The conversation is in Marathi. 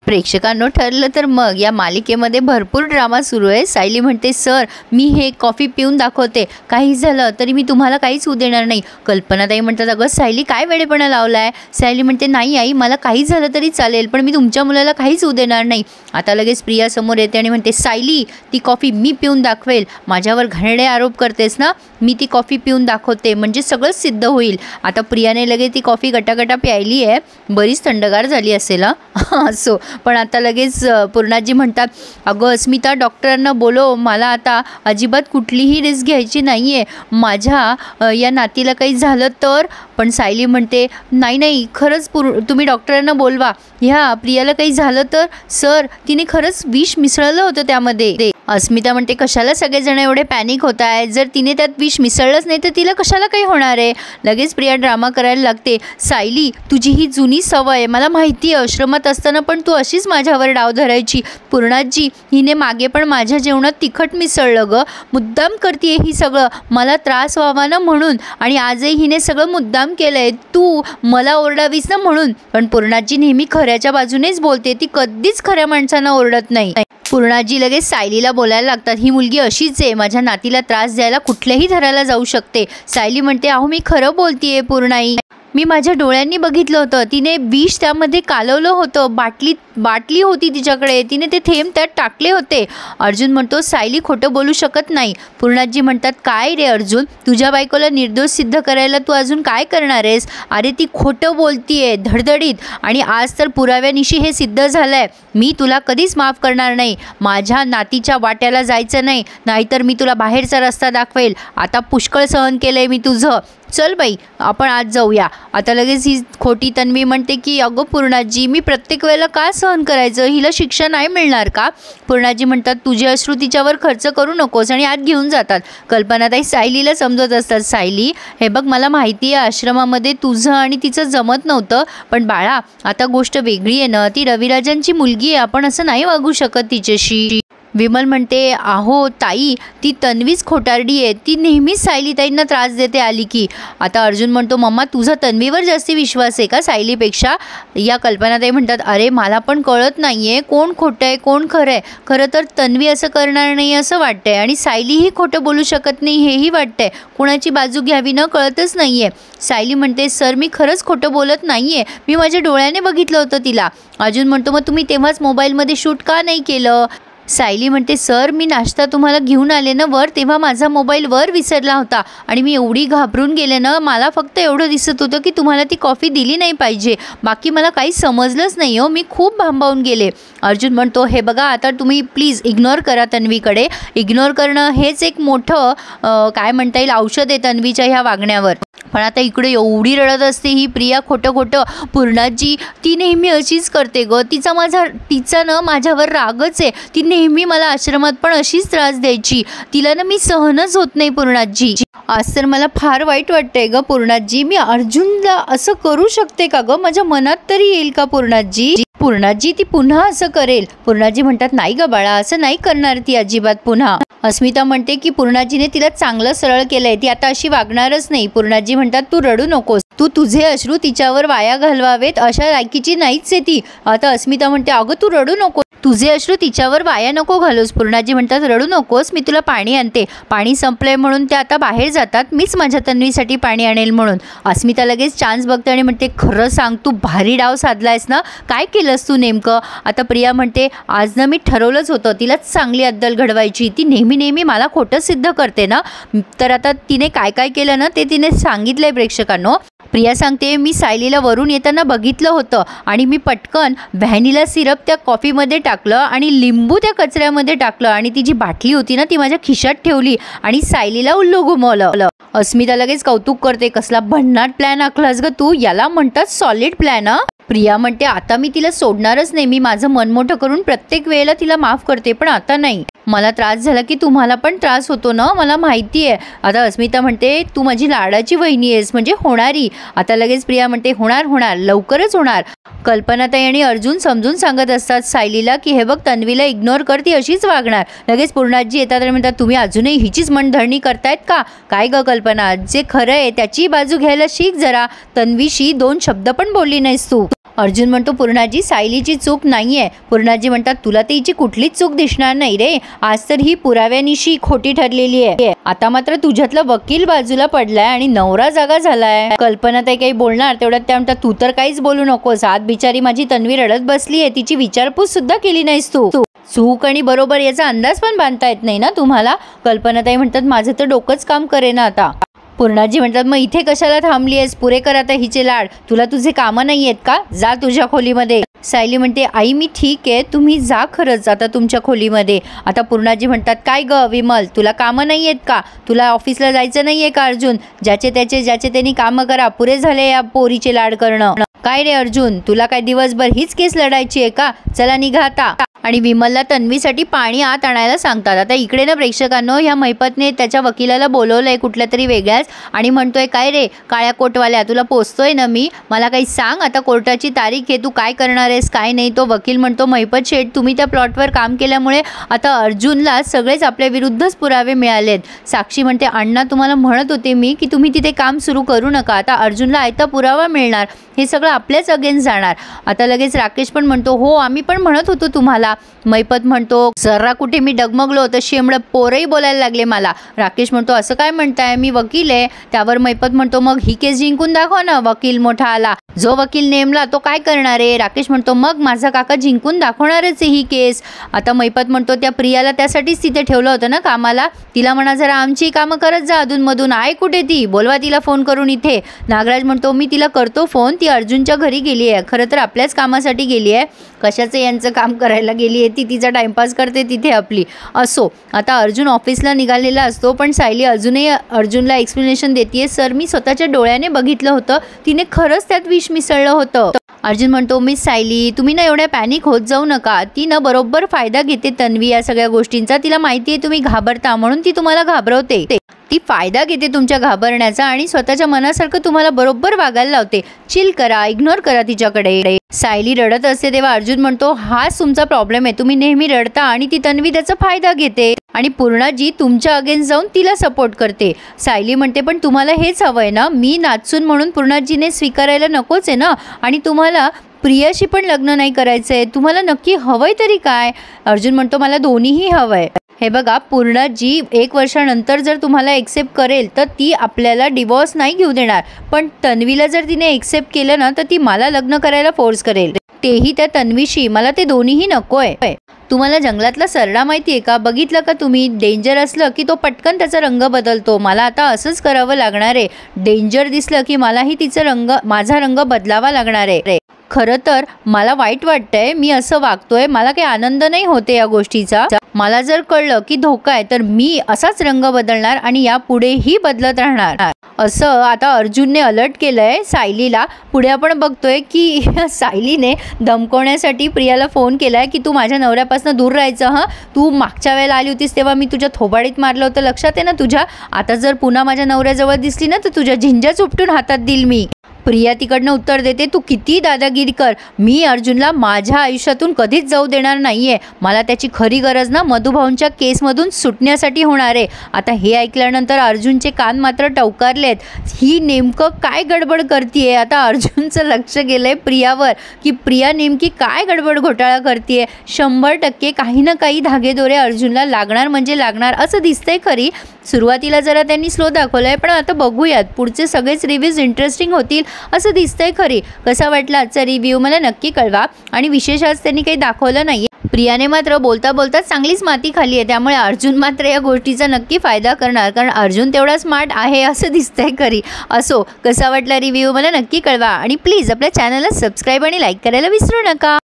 प्रेक्षकांनो, ठरलं तर मग या मालिकेमध्ये भरपूर ड्रामा सुरू आहे। सायली म्हणते, सर मी हे कॉफी पिऊन दाखवते, काही झालं तरी मी तुम्हाला काहीच होऊ देणार नाही। कल्पनाताई म्हणतात, अगं सायली काय वेडेपणा लावलाय। सायली म्हणते, नाही आई, मला काही झालं तरी चालेल, पण मी तुमच्या मुलाला काहीच होऊ देणार नाही। आता लगेच प्रिया समोर येते आणि म्हणते, सायली ती कॉफी मी पिऊन दाखवेल, माझ्यावर घाणेरडे आरोप करतेस ना, मी ती कॉफी पिऊन दाखवते म्हणजे सगळं सिद्ध होईल। आता प्रियाने लगेच ती कॉफी गटागटा प्यायली आहे, बरीच थंडगार झाली असेल असो, पण आता लगेच पूर्णाजी म्हणतात, अगं अस्मिता डॉक्टरांना बोलो, मला आता अजिबात कुठलीही रिस्क घ्यायची नाही आहे, माझ्या या नातीला काही झालं तर। पण सायली म्हणते, नाही नाही खरंच तुम्ही डॉक्टरांना बोलवा, ह्या प्रियाला काही झालं तर सर तिने खरंच विष मिसळलं होतं त्यामध्ये। अस्मिता म्हणते, कशाला सगळेजण एवढे पॅनिक होत आहे, जर तिने त्यात विष मिसळलंच नाही तर तिला कशाला काही होणार आहे। लगेच प्रिया ड्रामा करायला लागते, सायली तुझी ही जुनी सवय आहे, मला माहिती आहे, आश्रमात असताना पण तू अशीच माझ्यावर डाव धरायची। पूर्णाजी हिने मागे पण माझ्या जेवणात तिखट मिसळलं ग, मुद्दाम करते ही सगळं मला त्रास व्हावा ना म्हणून, आणि आजही हिने सगळं मुद्दाम केलंय, तू मला ओरडावीस ना म्हणून। पण पूर्णाजी नेहमी खऱ्याच्या बाजूनेच बोलते, ती कधीच खऱ्या माणसांना ओरडत नाही। पूर्णाजी लगेच सायलीला बोलायला लागतात, ही मुलगी अशीच आहे, माझ्या नातीला त्रास द्यायला कुठल्याही थराला जाऊ शकते। सायली म्हणते, अहो मी खरं बोलतीये पूर्णाई, मी माझ्या डोळ्यांनी बघितलं होतं, तिने विष त्यामध्ये कालवलं होतं, बाटली होती तिच्याकडे, तिने ते थेंब त्यात टाकले होते। अर्जुन म्हणतो, सायली खोटं बोलू शकत नाही। पूर्णाजी म्हणतात, काय रे अर्जुन, तुझ्या बायकोला निर्दोष सिद्ध करायला तू अजून काय करणार आहेस? अरे ती खोटं बोलतीये धडधडीत, आणि आज तर पुराव्यानिशी हे सिद्ध झालंय, मी तुला कधीच माफ करणार नाही। माझ्या नातीच्या वाट्याला जायचं नाही, नाहीतर मी तुला बाहेरचा रस्ता दाखवेल। आता पुष्कळ सहन केलंय मी तुझं, चल बाई आपण आज जाऊया। आता लगेच ही खोटी तन्वी म्हणते की, अगं पूर्णाजी मी प्रत्येक वेळेला का सहन करायचं, हिला शिक्षा नाही मिळणार का? पूर्णाजी म्हणतात, तुझे अश्रू तिच्यावर खर्च करू नकोस, आणि आत घेऊन जातात। कल्पनाताई सायलीला समजत असतात, सायली हे बघ मला माहिती आहे आश्रमामध्ये तुझं आणि तिचं जमत नव्हतं, पण बाळा आता गोष्ट वेगळी आहे ना, ती रविराजांची मुलगी आहे, आपण असं नाही वागू शकत तिच्याशी। विमल म्हणते, अहो ताई ती तन्वीच खोटारडी आहे, ती नेहमीच सायली ताईंना त्रास देते आली की। आता अर्जुन म्हणतो, मम्मा तुझा तन्वीवर जास्ती विश्वास आहे का सायलीपेक्षा? या कल्पनाताई म्हणतात, अरे मला पण कळत नाही आहे कोण खोटं आहे कोण खरं आहे, खरं तर तन्वी असं करणार नाही असं वाटतंय, आणि सायलीही खोटं बोलू शकत नाही हेही वाटतंय, कुणाची बाजू घ्यावी न कळतच नाही आहे। सायली म्हणते, सर मी खरंच खोटं बोलत नाही आहे, मी माझ्या डोळ्याने बघितलं होतं तिला। अर्जुन म्हणतो, मग तुम्ही तेव्हाच मोबाईलमध्ये शूट का नाही केलं? सायली म्हणते, सर मी नाश्ता तुम्हाला घेऊन आले ना वर, तेव्हा माझा मोबाईल वर विसरला होता, आणि मी एवढी घाबरून गेले ना, मला फक्त एवढं दिसत होतं की तुम्हाला ती कॉफी दिली नाही पाहिजे, बाकी मला काही समजलंच नाही हो, मी खूप भांबावून गेले। अर्जुन म्हणतो, हे बघा आता तुम्ही प्लीज इग्नोर करा तन्वीकडे, इग्नोर करणं हेच एक मोठं काय म्हणता येईल औषध आहे तन्वीच्या ह्या वागण्यावर। पण आता इकडे एवढी रडत असते ही प्रिया, खोटं खोटं पूर्णाजी ती नेहमी अशीच करते ग, तिचा ना माझ्यावर रागच आहे, ती नेहमी मला आश्रमात पण अशीच त्रास द्यायची, तिला ना मी सहनच होत नाही पूर्णाजी। आज तर मला फार वाईट वाटतंय ग पूर्णाजी, मी अर्जुनला असं करू शकते का ग, माझ्या मनात तरी येईल का पूर्णाजी? पूर्णाजी ती पुन्हा असं करेल? पूर्णाजी म्हणतात, नाही ग बाळा असं नाही करणार ती अजिबात पुन्हा। अस्मिता म्हणते की पूर्णाजीने तिला चांगलं सरळ केलंय, ती आता अशी वागणारच नाही। पूर्णाजी म्हणतात, तू रडू नकोस, तू तुझे अश्रू तिच्यावर वाया घालवावेत अशा लायकीची नाहीच आहे ती। आता अस्मिता म्हणते, अगं तू रडू नको, तुझे अश्रू तिच्यावर वाया नको घालूस। पूर्णाजी म्हणतात, रडू नकोस, मी तुला पाणी आणते, पाणी संपलंय म्हणून ते आता बाहेर जातात, मीच माझ्या तन्वीसाठी पाणी आणेल म्हणून। अस्मिता लगेच चान्स बघते आणि म्हणते, खरं सांग तू भारी डाव साधलायस ना, काय केलंस तू नेमकं? आता प्रिया म्हणते, आज ना मी ठरवलंच होतं तिलाच चांगली अद्दल घडवायची, ती नेहमी मला खोटं सिद्ध करते ना, तर आता तिने काय काय केलं ना ते तिने सांगितलंय प्रेक्षकांनो। प्रिया सांगते, मी सायलीला वरून येताना बघितलं होतं, आणि मी पटकन व्हॅनिला सिरप त्या कॉफीमध्ये टाकलं आणि लिंबू त्या कचऱ्यामध्ये टाकलं, आणि ती जी बाटली होती ना ती माझ्या खिशात ठेवली आणि सायलीला उल्लू घुमवलं। अस्मिता लगेच कौतुक करते, कसला भन्नाट प्लॅन आखलास ग तू, याला म्हणतात सॉलिड प्लॅन। प्रिया म्हणते, आता मी तिला सोडणारच नाही, मी माझं मन मोठं करून प्रत्येक वेळेला तिला माफ करते, पण आता नाही, मला त्रास झाला की तुम्हाला पण त्रास होतो ना, मला माहिती आहे। आता अस्मिता म्हणते, तू माझी लाडाची वहिनी आहेस म्हणजे होणारी। आता लगेच प्रिया म्हणते, होणार लवकरच होणार। कल्पनाताई आणि अर्जुन समजून सांगत असतात सायलीला की हे बघ तन्वीला इग्नोर कर, ती अशीच वागणार। लगेच पूर्णाजी येतात आणि म्हणतात, तुम्ही अजूनही हिचीच मनधरणी करतायत का? काय ग कल्पना, जे खरं आहे त्याची बाजू घ्यायला शिक जरा, तन्वीशी 2 शब्द पण बोलली नाहीस तू। अर्जुन म्हणतो पूर्णाजी सायलीची चूक नाहीये. पूर्णाजी म्हणतात तुला तर हिची कुठलीच चूक दिसणार नाही रे. आज तर ही पुराव्यानिशी खोटी ठरलेली आहे. आता मात्र तुझ्यातला वकील बाजूला पडलाय आणि नवरा जागा झालाय. कल्पना ताई काही बोलणार तेवढ्यात त्या म्हणतात तू तर काहीच बोलू नकोस. आज बिचारी माझी तन्वी रडत बसली आहे. तिची विचारपूस सुद्धा केली नाहीस तू. चूक आणि बरोबर याचा अंदाज पण बांधता येत नाही ना तुम्हाला. कल्पना ताई म्हणतात माझं तर डोकंच काम करेना आता. पूर्णाजी म्हणतात मग इथे कशाला थांबली आहेस. पुरे कर आता हिचे लाड. तुला तुझे कामं नाही आहेत का. जा तुझ्या खोलीमध्ये. सायली म्हणते आई मी ठीक आहे तुम्ही जा खरंच आता तुमच्या खोलीमध्ये. आता पूर्णाजी म्हणतात काय ग विमल तुला कामं नाही आहेत का. तुला ऑफिसला जायचं नाहीये का अर्जुन. ज्याचे त्यांनी कामं करा. पुरे झाले या पोरीचे लाड करणं. काय रे अर्जुन तुला काय दिवसभर हीच केस लढायची आहे का. चला निघा आता. आणि विमलला तन्वीसाठी पाणी आत आणायला सांगतात. आता इकडे ना प्रेक्षकांनो ह्या महिपतने त्याच्या वकिलाला बोलवलंय कुठल्या तरी वेगळ्याच आणि म्हणतोय काय रे काळ्या कोटवाल्या तुला पोचतोय ना मी. मला काही सांग आता कोर्टाची तारीख आहे तू काय करणार आहेस काय नाही. तो वकील म्हणतो महिपत शेठ तुम्ही त्या प्लॉटवर काम केल्यामुळे आता अर्जुनला सगळेच आपल्या विरुद्धच पुरावे मिळालेत. साक्षी म्हणते अण्णा तुम्हाला म्हणत होते मी की तुम्ही तिथे काम सुरू करू नका. आता अर्जुनला आयता पुरावा मिळणार. हे सगळं आपल्याच अगेन्स्ट जाणार. आता लगेच राकेश पण म्हणतो हो आम्ही पण म्हणत होतो तुम्हाला. महिपत म्हणतो जरा कुठे मी डगमगलो तर शेंबड पोरही बोलायला लागले मला. राकेश म्हणतो असं काय म्हणताय मी वकील आहे. त्यावर महिपत म्हणतो मग ही केस जिंकून दाखव ना. वकील मोठा आला. जो वकील नेमला तो काय करणार आहे. राकेश म्हणतो मग माझा काका जिंकून दाखवणारच आहे ही केस. आता महिपत म्हणतो त्या प्रियाला त्यासाठीच तिथे ठेवलं होतं ना कामाला. तिला म्हणा जरा आमची कामं करत जा अधूनमधून. आहे कुठे ती बोलवा तिला फोन करून इथे. नागराज म्हणतो मी तिला करतो फोन. ती अर्जुनच्या घरी गेली आहे. खरं तर आपल्याच कामासाठी गेली आहे. कशाचं यांचं काम करायला गेली आहे ती. तिचा टाइमपास करते तिथे आपली. असो आता अर्जुन ऑफिसला निघालेला असतो पण सायली अजूनही अर्जुनला एक्सप्लेनेशन देते सर मी स्वतःच्या डोळ्याने बघितलं होतं तिने खरंच त्यात विष मिसळलं होतं. अर्जुन म्हणतो मिस सायली तुम्ही ना एवढ्या पॅनिक होत जाऊ नका. ती ना बरोबर फायदा घेते तन्वी या सगळ्या गोष्टींचा. तिला माहिती आहे तुम्ही घाबरता म्हणून ती तुम्हाला घाबरवते. ती फायदा घेते तुमच्या घाबरण्याचा आणि स्वतःच्या मनासारखं तुम्हाला बरोबर वागायला लावते. चिल करा इग्नोर करा तिच्याकडे. सायली रडत असते तेव्हा अर्जुन म्हणतो हाच तुमचा प्रॉब्लेम आहे. तुम्ही नेहमी रडता आणि ती तन्वी त्याचा फायदा घेते आणि पूर्णाजी तुमच्या अगेन्स्ट जाऊन तिला सपोर्ट करते. सायली म्हणते पण तुम्हाला हेच हवंय ना. मी नाचून म्हणून पूर्णाजीने स्वीकारायला नकोच आहे ना. आणि तुम्हाला प्रियाशी पण लग्न नाही करायचंय. तुम्हाला नक्की हवंय तरी काय. अर्जुन म्हणतो मला दोन्हीही हवंय. हे बघा पूर्णाजी 1 वर्षानंतर जर तुम्हाला एक्सेप्ट करेल तर ती आपल्याला डिवोर्स नाही घेऊ देणार. पण तन्वीला जर तिने एक्सेप्ट केलं ना तर ती मला लग्न करायला फोर्स करेल. तेही त्या तन्वीशी. मला ते दोन्हीही नकोय. तुम्हाला जंगलातला सरडा माहिती आहे का. बघितलं का तुम्ही. डेंजर असलं की तो पटकन त्याचा रंग बदलतो. मला आता असंच करावं लागणार आहे. डेंजर दिसलं की मलाही माझा रंग बदलावा लागणार आहे. खरं तर मला वाईट वाटतंय मी असं वागतोय. मला काही आनंद नाही होते या गोष्टीचा. मला जर कळलं की धोका आहे तर मी असाच रंग बदलणार आणि यापुढेही बदलत राहणार. असं आता अर्जुनने अलर्ट केलंय सायलीला. पुढे आपण बघतोय की सायलीने धमकवण्यासाठी प्रियाला फोन केलाय की तू माझ्या नवऱ्यापासून दूर राहायचं. तू मागच्या वेळेला आली होतीस तेव्हा मी तुझ्या थोबाडीत मारलं होतं लक्षात आहे ना तुझ्या. आता जर पुन्हा माझ्या नवऱ्याजवळ दिसली ना तर तुझ्या झिंजा उपटून हातात देईल मी. प्रिया तिकडनं उत्तर देते तू किती दादागिरी कर मी अर्जुनला माझ्या आयुष्यातून कधीच जाऊ देणार नाहीये. मला त्याची खरी गरज ना मधुभाऊंच्या केसमधून सुटण्यासाठी होणार आहे. आता हे ऐकल्यानंतर अर्जुनचे कान मात्र टवकारलेत. ही नेमकं काय गडबड करतीये. आता अर्जुनचं लक्ष गेलंय प्रियावर की प्रिया नेमकी काय गडबड घोटाळा करतीये. 100% काही ना काही धागेदोरे अर्जुनला लागणार म्हणजे लागणार असं दिसतंय. खरी सुरुवातीला जरा त्यांनी स्लो दाखवलंय पण आता बघूयात पुढचे सगळेच रिव्ह्यूज इंटरेस्टिंग होतील असं दिसतंय. खरी कसा वाटला आजचा रिव्ह्यू मला नक्की कळवा. आणि विशेष आज त्यांनी काही दाखवलं नाही. प्रियाने मात्र बोलता बोलता चांगलीच माती खाली आहे. त्यामुळे अर्जुन मात्र या गोष्टीचा नक्की फायदा करणार कारण अर्जुन तेवढा स्मार्ट आहे असं दिसतंय. खरी असो कसा वाटला रिव्ह्यू मला नक्की कळवा आणि प्लीज आपल्या चॅनलला सबस्क्राईब आणि लाईक करायला विसरू नका.